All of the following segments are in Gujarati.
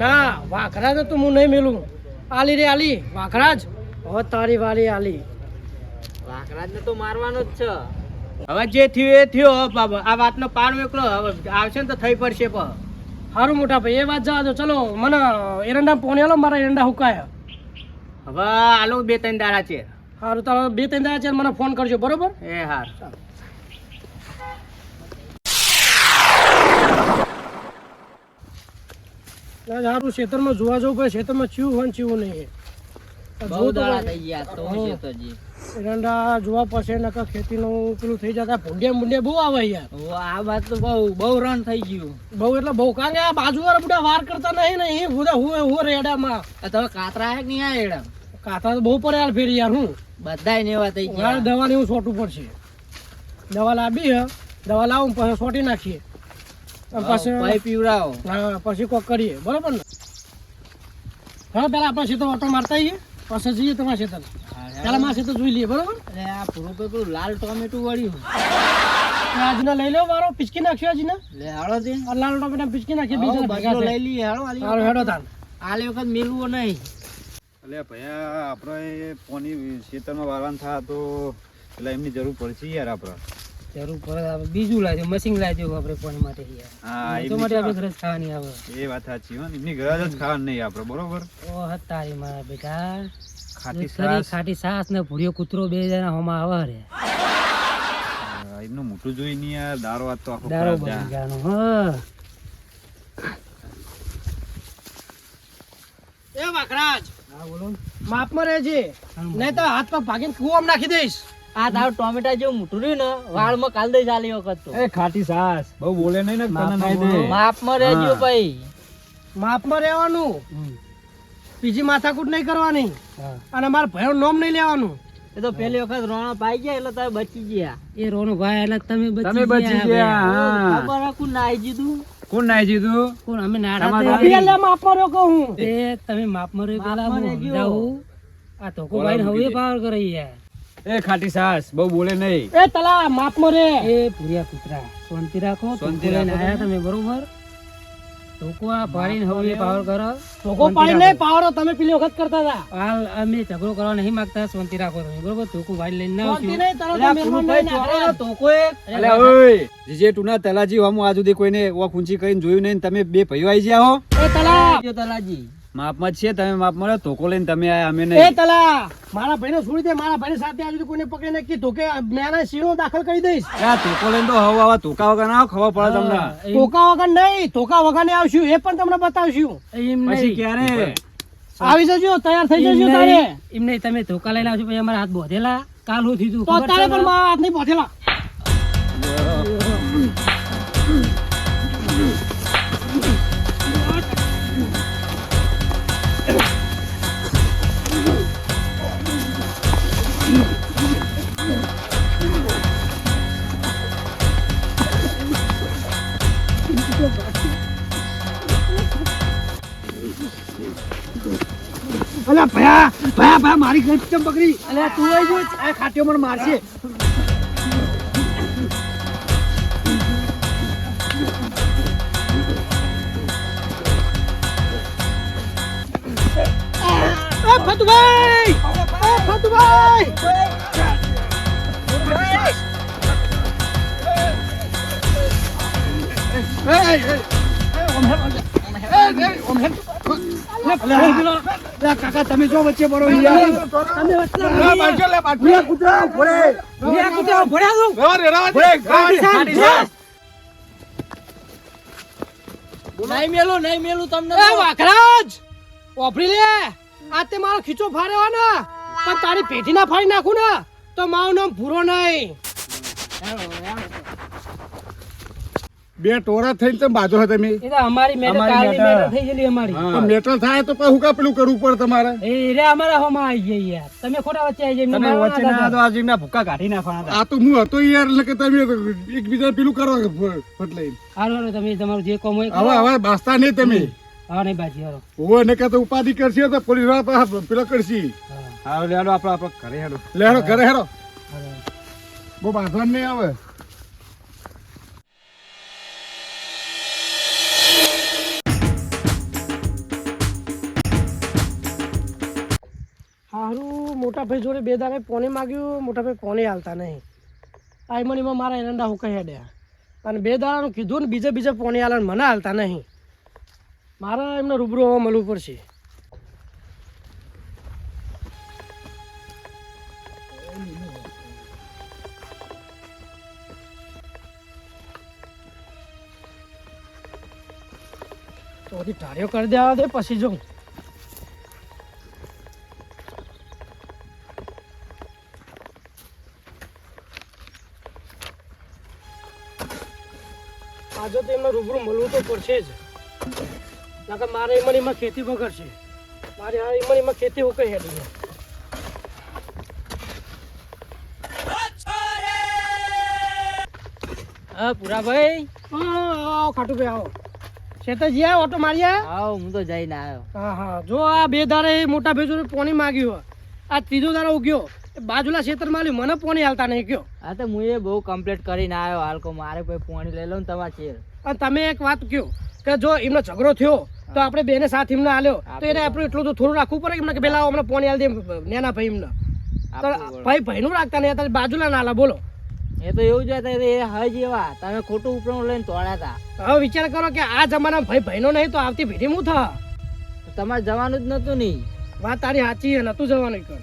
ના વાઘરાજ તો હું નહીં મેલું. આલી રે આલી વાઘરાજ, હવે તારી વાલી આલી. વાઘરાજને તો મારવાનો જ છે. હવે જે થયું એ થયો. આ વાતનો પાર એકલો આવશે ને તો થઈ પડશે. પણ સારું મોટા ભાઈ, એ વાત જવા દો. ચલો મને એરંડા પોણી આલો, મારા એરંડા હુકાયા. હવે આલો 2-3 દાડા છે. સારું તો 2-3 દાડા છે, મને ફોન કરજો બરોબર. એ હાર સારું ખેતરમાં જોવા જવું પડે, ખેતરમાં ચીવું હોય ને ચીવું નહીં. બહુ દાડા થઈ ગયા તો છે તો જી. એરંડા જોવા પડશે, નકર ખેતીનું પેલું થઈ જતા ભૂંડિયા મુંડિયા બહુ આવે યાર. આ વાત તો બહુ રન થઈ ગયું. બહુ એટલે બહુ, કારણ કે આ બાજુ વાળા બધા વાર કરતા નહીં ને એ બધા હું રેડામાં. તમે કાતરા હે કે નહીં આ એડા? કાંથા તો બહુ પડે યાર ફેર યાર. હું બધાય નેવા થઈ ગયા. દવા ને એવું છોટવું પડશે. દવા લાવી હે, દવા લાવું પછી છોટી નાખીએ પછી પીવડાવો. હા પછી કોક કરીએ બરોબર ને. હા પેલા આપણા ખેતર ઓટો મારતા આવીએ, પછી જઈએ તમારા ખેતર. પેલા મારા ખેતર જોઈ લઈએ બરોબર. આ પૂરું પેલું લાલ ટોમેટું વળ્યું. આજના લઈ લો મારો પિચકી નાખ્યો આજના. લે હાલો દે. લાલ ટોમેટા પિચકી નાખીએ, બીજા બગલો લઈ લઈએ. હાલો હેડો તાન. આલે વખત મેલવો નહીં. એટલે ભૈયા આપણે પોની ખેતરમાં વાળવાનું થાય તો એટલે એમની જરૂર પડશે યાર. આપણે જરૂર પડે બીજું લાવજો, મશીન લાવજો આપણે પાણી માટે. હા તો માટે આપણે ઘરે ખાવાની આવે. એ વાત સાચી હો, એમની ઘર જ ખાવાનું નહીં આપણે બરોબર. ઓ તારી મારા બેટા, ખાટી છાશ ખાટી છાસ ને ભૂરિયો કૂતરો બે જણા હોમાં આવે રે. એમનું મોટું જોઈ નહીં યાર. દારો આજ તો આખો દારો ખરાબ બની જાય. જવાનો. હા એ વાઘરાજ, હા બોલો. માપમાં રહેજે, નહીં તો હાથ પગ ભાગીને કૂવામાં નાખી દઈશ. આ તારું ટોમેટા જેવું મોટું રહ્યું ને વાળમાં કાલ દઈ ચાલી વખત તો. એ ખાટી છાશ બહુ બોલે નહીં ને તને નાઈ દે. માપમાં રહેજો ભાઈ. માપમાં રહેવાનું, બીજી માથાકૂટ નહીં કરવાની, અને મારા ભાઈનું નામ નહીં લેવાનું. એ તો પેલી વખત રોણા પાઈ ગયા એટલે તમે બચી ગયા. એ રોનો ભાઈ એટલે તમે બચી ગયા. હા. ખબર હે કોણ નાઈ જીધું? કોણ નાઈ જીધું? કોણ અમે તમારે નાડા માપમાં રહ્યો કહું. એ તમે માપમાં રહ્યો પેલા માપમાં હું રહેજો. સમજાવું. આ તો કોઈ ભાઈ હવે પાવર કરે યાર. એ ખાટી છાશ બહુ બોલે નહીં. એ તલા માપમાં રે. એ ભૂરિયા કૂતરા શાંતિ રાખો. શાંતિ લઈને રાખો. આયા તમે બરોબર. ધોકો આ પાડીને હવે પાવર કરો. ધોકો પાડી નહીં પાવર તમે પેલી વખત કરતા હતા. હાલ અમે ઝઘડો કરવા નહીં માંગતા, શાંતિ રાખો તમે બરોબર. ધોકો વાળી લઈને ના આવજો. અલે ઓય જીજે ટુના તલાજી હમુ આજ સુધી કોઈને ઓ ખૂંચી કરીને જોયું નહીં. તમે બે ભાઈઓ આવી ગયા હો. એ તલા, જો તલાજી માપમાં જ છે તમે. માપમાં રહો. ધોકો લઈને તમે આયા અમે એ નહીં. તલા મારા ભાઈને છોડી દે. મારા ભાઈને સાથે આજુ કોઈને પકડીને કીધું કે મેં સીણો દાખલ કરી દઈશ. આ ધોકો લઈને તો હવા ધોકા વગર ના ખબર પડે તમને. ધોકા વગર નહીં, ધોકા વગર ને આવશું એ પણ તમને બતાવશું. પછી ક્યારે આવી જજો, તૈયાર થઈ જજો તારે. એમ નહીં, તમે ધોકા લઈને આવજો પછી અમારા હાથ બોધેલા. કાલ હું થયું તો તારે પણ મારા હાથ નહીં બોધેલા. અલા ભયા ભયા ભયા મારી ઘર કેમ પકડી? અલ્યા તું આવી જો, આ ખાટીઓ મને મારશે. ફતુભાઈ, ફતુભાઈ, કાકા તમે જો વચ્ચે પડો યાર. તમે વચ્ચે કૂતરા નહીં મેલું તમને. વાઘરાજ ઓફરી લે. આ તે મારો ખીચો ફાડ્યો ને, પણ તારી પેટી ના ફાડી નાખું ને તો મારું નામ ભૂરો નહીં. બે ટોરા થઈને તમે બાજો હતા તમે. એ તો અમારી મેટર કાલની મેટર થઈ ગયેલી અમારી. તો મેટર થાય તો પછી હું કા પેલું કરવું પડે તમારે. એ રે અમારા હોમાં આવી ગઈ યાર. તમે ખોટા વચ્ચે આવી જઈને તમે મારવાના વચ્ચે ના હતા. દો આજે ના ભૂકા કાઢી નાખવાના હતા. આ તો હું હતો યાર એટલે કે તમે એકબીજા પેલું કરો ફટલાઈ. હાલો હાલો, તમે તમારું જે કામ હોય હવે હવે બાસતા નહીં તમે. હા નહીં બાજી હાલો. ઓ ને કે તો ઉપાધિ કરશે તો પોલીસ વાળા પાસે પેલો કરશે. હાલો લેડો આપણે ઘરે હેડો. લેડો ઘરે હેડો. હાલો. બહુ બાંધવાનું નહીં આવે. હારું મોટા ભાઈ જોડે બે દાડે પોને માગ્યું, મોટા ભાઈ પોને હાલતા નહીં. આ એમાં મારા એરંડા હુકાઈ હેડ્યા અને બે દાડાનું કીધું ને બીજા પોને હાલે મને હાલતા નહીં. મારે એમને રૂબરૂ હવે મળવું પડશે. તો બધી ટાળીઓ કરી દેવા દે પછી જોઉં. આજે તો એમને રૂબરૂ મળવું તો પડશે જ. નકર મારે એમાં ખેતી બગડશે. મારે આ એમાં ખેતી હું કઈ હેડી. હા પુરાભાઈ, આવો ખાટુભાઈ આવો. શેતાજી આવો ઓટો માર્યા. આવો હું તો જઈને આવ્યો. હા હા, જો આ બે દાડે મોટા ભેજો પોણી માગ્યું. આ ત્રીજો દાડો ઉગ્યો બાજુલા ખેતરમાં આવ્યું, મને પોણી હાલતા નહીં ગયો. હા તો હું એ બહુ કમ્પ્લીટ કરીને આવ્યો. હાલ કો મારે કોઈ પાણી લઈ લઉં ને તમારા ચેર. અને તમે એક વાત કહો કે જો એમનો ઝઘડો થયો તો આપણે બેને સાથ એમને હાલ્યો તો એને આપણે એટલું તો થોડું રાખવું પડે એમને કે પેલા અમને પોણી હાલ દે નેના ભાઈ એમને. તો ભાઈનું રાખતા નહીં, અત્યારે બાજુલા ના હાલા. બોલો એ તો એવું જ હતા, એ હજ એવા તમે ખોટું ઉપરનું લઈને તોડ્યા હતા. હવે વિચાર કરો કે આ જમાનામાં ભાઈનો નહીં તો આવતી પેઢી હું થા. તમારે જવાનું જ નતું નહીં. વાત તારી સાચી છે, નતું જવાનું કર.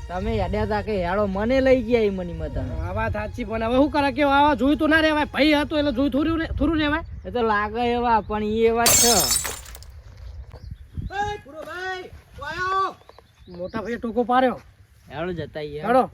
તમે હેડ્યા હતા કે હેડો મને લઈ ગયા એ મની માં તમે. આ વાત સાચી, પણ હવે શું કરે કે આવા જોયું તો ના રહેવાય. ભાઈ હતો એટલે જોયું થોડું રહેવાય. એ તો લાગે એવા પણ એ એવા જ છે. મોટા ભાઈ ટોકો પાડ્યો. હેડો જતા હેડો.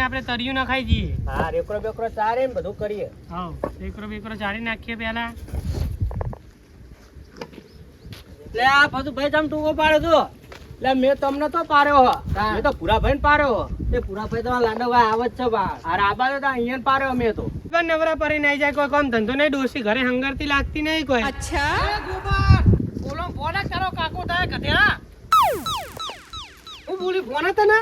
આપણે તરિયું ના ખાઈ જઈએ. હા, રેકરો બેકરો ચારે ને બધું કરીએ. હા, એકરો બેકરો ચારી નાખીએ પેલા. લે આ બધું ભાઈ તમે ટૂંકો પાડ્યો છો. લે મેં તમને તો પાડ્યો હો, મેં તો પુરાભાઈ ને પાડ્યો હો. એ પુરાભાઈ તમારા લાડવા આવે જ છે બહાર. અરે આ બાજુ તો અહીંયા પાડ્યો મેં તો. નવરા પરી નહીં જાય, કોઈ કામ ધંધો નહીં, ડોસી ઘરે હંગરતી લાગતી નહીં કોઈ. બોલો ફોન કરો કાકો થાય ગધેડા. હું બોલી ફોન હતા ને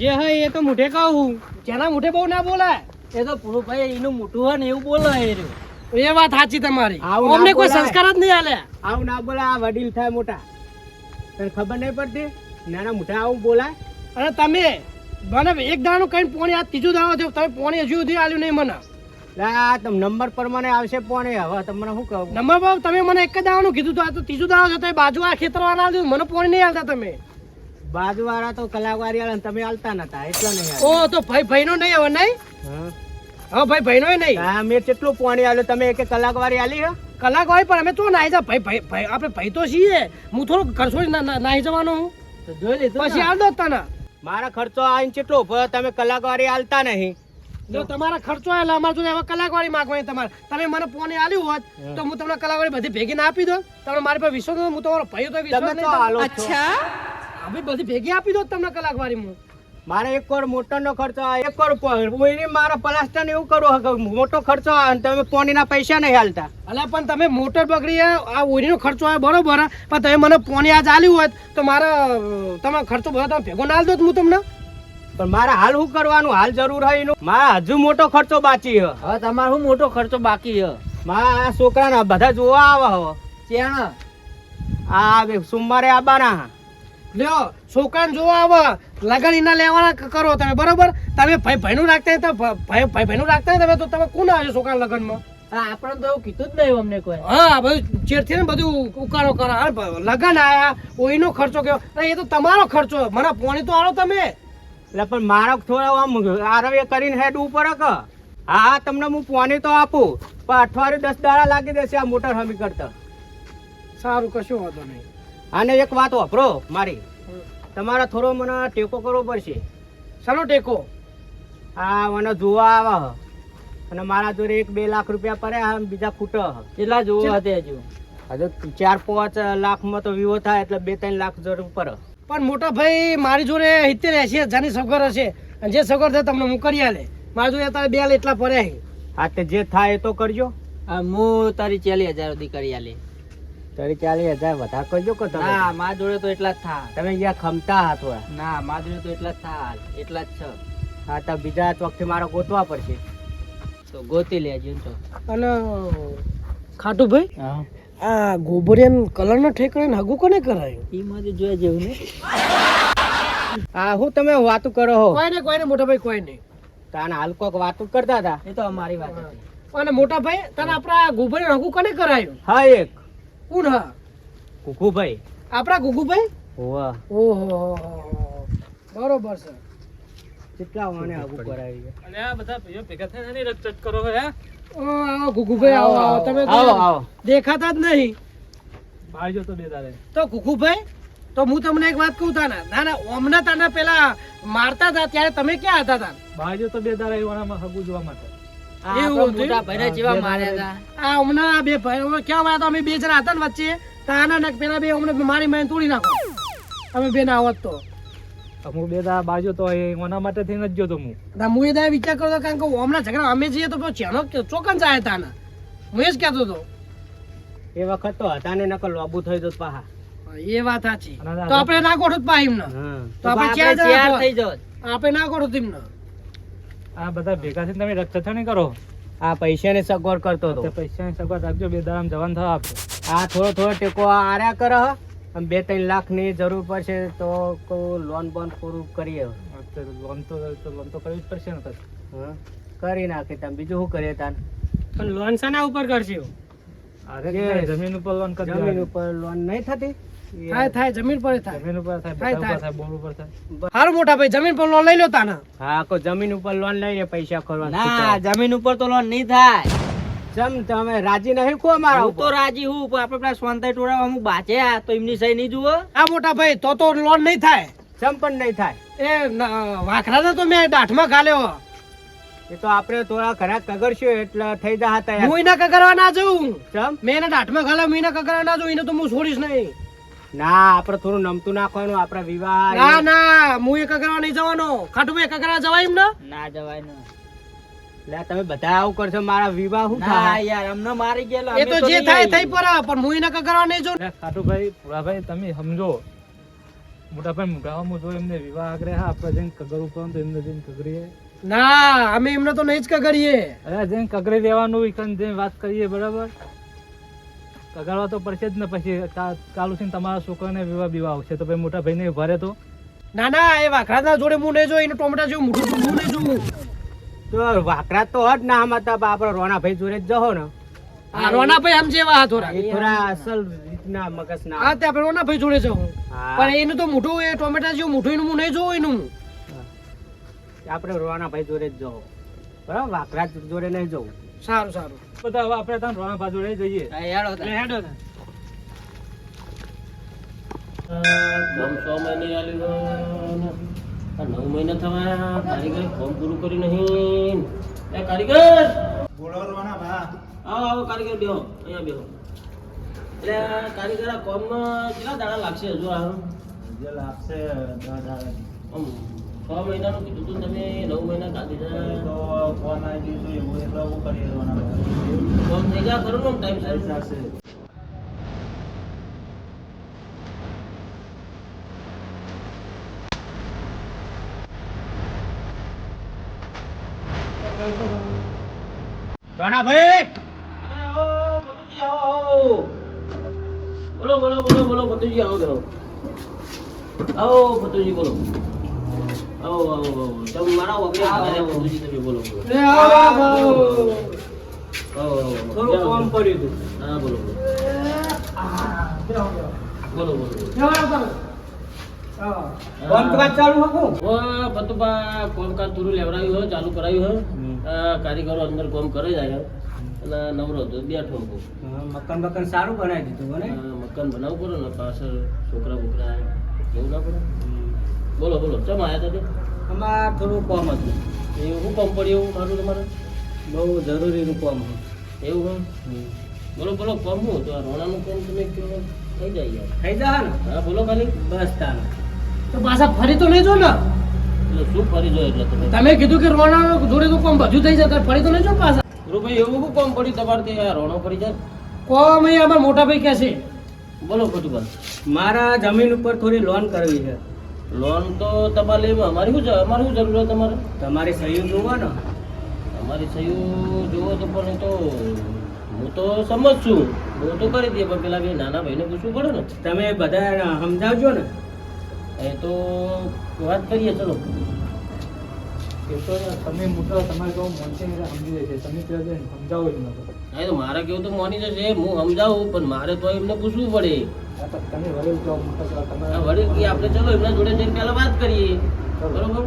જે હોય એ તો મુઠે કહું, જેના મુઠે બહુ ના બોલાય. એ તો પુરુભાઈ એનું મોટું હોય ને એવું બોલો એ રહ્યું. એ વાત સાચી તમારી. આવું ના અમને કોઈ બોલાય. સંસ્કાર જ નહીં આલે. આવું ના બોલાય, આ વડીલ થાય મોટા. તને ખબર નહીં પડતી નાના મોટા આવું બોલાય. અને તમે મને એક દાણું કઈ પોણી આ ત્રીજું દાણો થયો, તમે પોણી હજુ સુધી આલ્યું નહીં મને. લે આ તમ નંબર પ્રમાણે આવશે પોણે. હવે તમને શું કહું, નંબર બાબુ તમે મને એક જ દાણું કીધું તો આ તો ત્રીજું દાણો થયો. બાજુ આ ખેતરવાળા આલ્યું, મને પોણી નહીં આલતા તમે. બાજુ વાળા તો કલાકવારી વાળા તમે આલતા નતા એટલે નહીં આલ્યા. ઓ તો ભાઈનો નહીં હવે નહીં. હા. હા ભાઈનો નહીં. હા મેં કેટલું પાણી આલ્યું, તમે એક કલાકવારી આલી હે? કલાક હોય પણ અમે તો નાઈ જા ભાઈ આપણે ભાઈ તો છીએ. હું થોડું કરશો નાઈ જવાનો હું તો જોઈ લીધું પછી ને? આલ દો તને. મારા ખર્ચો આઈને કેટલો ઉભો, તમે કલાકવારી આલતા નહીં. જો તમારા ખર્ચો એટલે અમારે જોડે હવે કલાકવાળી માંગવાની તમારે. તમે મને પોણી આલ્યું હોત તો હું તમને કલાકવાળી બધી ભેગી ના આપી દો. તમે મારી પર વિશ્વાસ નથી, હું તમારો ભાઈ તો વિશ્વાસ તમે નહીં. તો આલો જ છો. અમે બધી ભેગી આપી દો તમને કલાકવાળી હું. મારે 1 કરોડ મોટર નો ખર્ચો આવે, 1 કરોડ મારા પ્લાસ્ટર ને એવું કરવું મોટો ખર્ચો આવે અને તમે પોણીના પૈસા નહીં હાલતા. અલા પણ તમે મોટર બગડી આ ઓરીનો ખર્ચો આવે બરોબર, પણ તમે મને પોણી આજ આલ્યું હોત તો મારા તમારો ખર્ચો બધો તમે ભેગો ના આલ દો હું તમને. પણ મારે હાલ શું કરવાનું, હાલ જરૂર હોય એનું. મારા હજુ મોટો ખર્ચો બાકી છે. હવે તમારે શું મોટો ખર્ચો બાકી છે? મારા આ છોકરાના બધા જોવા આવે હવે. ત્યાં આ સોમવારે આવવાના. લ્યો છોકરાને જોવા આવે, લગન એના લેવાના કરો તમે બરોબર. તમે ભાઈનું રાખતા હોય તો ભાઈનું રાખતા હોય તમે તો તમે કોણ આવજો છોકરાના લગનમાં? આપણે તો એવું કીધું જ નહીં અમને કોઈ. હા બધું ચેડથી ને બધું ઉકાળો કરો. લગન આયા ઓઈનો ખર્ચો કયો, એ તો તમારો ખર્ચો. મને પોણી તો આલો તમે. એટલે પણ મારા થોડા આમ આરવે કરીને હેડવું પડે કે. હા તમને હું પોણી તો આપું પણ અઠવાડિયું 10 દાડા લાગી દેશે આ મોટર હમી કરતા. સારું, કશું વાંધો નહીં. અને એક વાત વાપરો મારી, તમારે થોડો મને ટેકો કરવો પડશે. શાનો ટેકો? આ મને જોવા આવે અને મારા જોડે 1-2 લાખ રૂપિયા પડ્યા અને બીજા ખૂટે. કેટલા જોવા હતા હજુ? હજુ 4-5 લાખમાં તો વિવો થાય એટલે 2-3 લાખ જરૂર પડે. પણ મોટા ભાઈ મારી જોડે 70-80 હજારની સગવડ હશે અને જે સગવડ થાય તમને હું કરી આલે. મારી જોડે અત્યારે 2 એટલા પડ્યા છે. હા તે જે થાય એ તો કરજો. હું તારી 40,000 સુધી કરી આલી. તરી 40,000 વધારે કરજો કે તમે ના મારા જોડે તો એટલા જ થા. તમે અહીંયા ખમતા હા થોડા. ના મારા જોડે તો એટલા જ થા. એટલા જ છે. હા તો બીજા ચોકથી મારે ગોતવા પડશે. તો ગોતી લેજો ને તો. અને ખાટુભાઈ હા આ ગોબરિયન કલરનો ઠેકડે હગું કોને કરાયું? ઈ માંથી જોયા જેવું ને. હા હું તમે વાતું કરો હો કોઈ ને મોટા ભાઈ કોઈ નહીં. તાને હાલ કોક વાતું કરતા હતા. એ તો અમારી વાત હતી. અને મોટા ભાઈ તને આપણા ગોબરિયન હગું કોને કરાયું? હા એક કોણ હા? કુકુભાઈ. આપણા ગુગુભાઈ? હોવા ઓહો બરોબર છે. કેટલા વાણે આગુ કરાવી છે. અને આ બધા ભાઈઓ ભેગા થઈને એની રકચક કરો હે. આવો ગુગુભાઈ આવો આવો તમે તો આવો આવો દેખાતા જ નહીં. બાળજો તો બે દાડે. તો ગુગુભાઈ તો હું તમને એક વાત કહું તાના ના ના ઓમના તાના પેલા મારતા હતા ત્યારે તમે ક્યાં હતા તા? બાળજો તો બે દાડે એવાનામાં હગુ જોવા માટે. આ એવું આપણા હતું? મોટા ભાઈને જેવા માર્યા હતા. આ હમણાં આ બે ભાઈ અમે ક્યાં વાયા હતા? અમે બે જણા હતા ને વચ્ચે તાના ને પેલા બે અમને મારી મારી તોડી નાખો અમે બે ના આવત તો. હું બે દાડા બાળજો તો એના માટે થઈને જ જોતો હું. હું એ દાડે વિચાર કરતો કારણ કે હમણાં ઝઘડા અમે જઈએ તો પેલો ચેનો ચોકન જાય તાના હું એ જ કહેતો હતો. એ વખત તો હતા ને નકર લોબુ થઈ જત પાહા. એ વાત સાચી. તો આપણે ના ગોઠો પા એમને તો આપણે આપણે ચાર ચાર જણા થઈ જાત. આપણે ના ગોઠો એમને. આ બધા ભેગા થઈને તમે રક્ષા કરો. આ પૈસાની સગવડ કરતો હતો. પૈસાની સગવડ રાખજો બે દાડા જવાન થવા આપજો. આ થોડો ટેકો આર્યા કરે હ. અને 2-3 લાખ ની જરૂર પડશે તો લોન બોન પૂરું કરીએ. લોન તો કરવી જ પડશે ને પછી. કરી નાખી તમે બીજું શું કરીએ તાન. પણ લોન શાના ઉપર કરશે? જમીન ઉપર લોન કરી. જમીન ઉપર લોન નહીં થતી. થાય જમીન પર થાય. જમીન ઉપર થાય, થાય, બધા ઉપર થાય. થાય, બોર્ડ ઉપર થાય. હારું મોટા ભાઈ જમીન પર લોન લઈ લો તાના. હા કો જમીન ઉપર લોન લઈને પૈસા ખોરવા. ના જમીન ઉપર તો લોન નહીં થાય. જમ તમે રાજી નહીં કો મારા હું તો રાજી હું પણ આપણે પેલા સ્વાંતાઈ ટોળા અમુક બાચ્યા તો એમની સહી નહીં જુઓ. આ મોટા ભાઈ તો લોન નહીં થાય. જમ પણ નહીં થાય. એ વાખરા તો મેં દાઢમાં ગાલ્યો. એ તો આપણે થોડા ઘણા કગરશું એટલે થઈ જા હતા. હું એના કગરવા ના જઉં. જમ મેં એને દાઢમાં ગાલ્યો મેં એના કગરવા ના જઉં એને તો હું છોડીશ નહીં. ના આપણે થોડું નમતું નાખવાનું. આપણા વિવાહ ના ના હું એ કગરવા નહીં જવાનો. ખાટુભાઈ કગરવા જવાય એમ ને? ના જવાય ને. લે તમે બધા આવું કરશો મારા વિવાહ શું ના થાય? યાર અમને મારી ગયેલો. એ તો જે થાય થઈ પર પણ હું એના કગરવા નહીં જઉં. ખાટુભાઈ ભોળાભાઈ તમે સમજો. મોટા ભાઈ મુગાવામાં જો એમને વિવાહ આગ્રહ આપણે જઈને કગર ઉપર તો એમને જઈને કગરીએ. ના અમે એમને તો નહીં જ કગરીએ. અરે જઈને કગરી દેવાનું ઈકન જઈને વાત કરીએ બરાબર. કગરવા તો પડશે જ ને પછી કાલુ છે તમારા છોકરાને વિવાહ આવશે તો ભાઈ મોટા ભાઈને ભરે તો. ના ના એ વાખરા જોડે હું નહીં જોઉં. એનું ટોમેટા જેવું મોટું હું નહીં જોઉં. તો વાકરા તો હટ ના હતા આપણે રોનાભાઈ જોડે જ જહો ને. આ રોનાભાઈ આમ જેવા થોડા. એ થોડા અસલ રીતના મગજ ના. હા તે આપણે રોનાભાઈ જોડે જવું. હા. પણ એનું તો મોટું એ ટોમેટા જેવું મોટું એનું હું નહીં જોઉં એનું. આપણે રોનાભાઈ જોડે જ જવું બરાબર. વાકરા જોડે નહીં જવું. સારું સારું. બધા હવે આપણે ત્યાં રોનાભાઈ જોડે જઈએ. હા, હેડો તાર. હેડો તાર. 6 મહિને આલ્યું 9 મહિના થવા કારીગર ફોર્મ પૂરું કર્યું નહીં. એ કારીગર બોલાવવાના ભા. આવો આવો કારીગર બેહો અહીંયા બેહો. એટલે કારીગર આ કોમમાં કેટલા દાડા લાગશે હજુ આ જે લાગશે દાદા આમ 6 મહિનાનું કીધું તું તમે 9 મહિના કાઢી તો જાય ફોન આવી ગયું એવું એટલે હું કરી દેવાના ફોર્મ થઈ જાય ખરું ને ટાઈમ સર થશે. રોનાભાઈ બોલો બોલો બોલો બોલો ભતુજી આવો બેહો. આવો ભતુજી બોલો. આવો આવો આવો તમે મારા વગર આવ્યા ભતુજી તમે બોલો બોલો. એ આવો, આવો. આવો આવો થોડું કામ કર્યું હતું. હા બોલો બોલો બોલો બોલો જવાનું તમે. હા. કામકાજ ચાલુ હતું. ઓ ભતુભા કોમકાજ થોડું લેવડાવ્યું હોય ચાલુ કરાવ્યું હોય કારીગરો અંદર કામ કરે જાય અને નવરો તો બેઠો હું. મકાન બકાન સારું બનાવી દીધું મને. મકાન બનાવવું પડે ને પાછળ છોકરા બોકરા એવું ના પડે. બોલો બોલો ચમ આવ્યા હતા તે? અમાર થોડું કામ હતું. એવું શું કામ પડ્યું એવું મારું તમારે? બહુ જરૂરીનું કામ હતું. એવું હોય બોલો બોલો કામ શું તો આ રોણાનું કામ તમે કહો થઈ જાય યાર. થઈ જા ને હા બોલો ખાલી. બસ તાને. તો પાછા ફરી તો નહીં જો ને. એટલે શું ફરી જોઈએ એટલે તમે તમે કીધું કે રોણા જોડે તો કોમ બધું થઈ જતા ફરી તો નહીં જો પાછા. ગુરુભાઈ એવું શું કામ પડ્યું તમારે ત્યાં રોણો પડી જાય? કોમ એ અમારા મોટા ભાઈ કહે છે બોલો ખોટું મારા જમીન ઉપર થોડી લોન કરવી છે. લોન તો તમારે લેવા અમારી શું અમારે શું જરૂર છે તમારે? તમારી સહી જોવો ને. અમારી સહી જોવો તો પણ એ તો હું તો સમજ છું, હું તો કરી દઈએ, પણ પેલા બે નાના ભાઈને પૂછવું પડે ને. તમે બધા સમજાવજો ને. એ તો વાત કરીએ ચલો. એ તો તમે મોટો તમારે કેવું મોનથી સમજી જાય છે, તમે ત્યાં સમજાવો જ નતો. હા તો મારે કેવું તો મોની જશે, હું સમજાવું, પણ મારે તો એમને પૂછવું પડે. તમે વડીલ કહો મોટા કહો, તમારે આ વડીલ કે આપણે ચલો એમના જોડે જઈને પહેલા વાત કરીએ, બરોબર?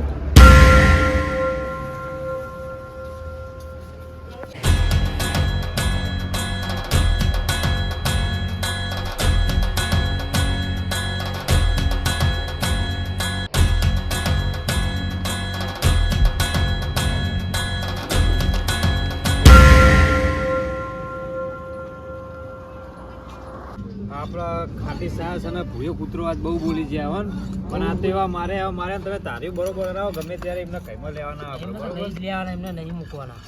આપણા ખાટી સાસ અને ભૂયો કૂતરો આજ બહુ બોલી ગયા હો ને. પણ આ તો એવા મારે તમે તારી બરોબર રહો, ગમે ત્યારે એમને કઈમાં લેવાના આપણે, બરોબર? નહીં લેવાના, એમને નહીં મૂકવાના.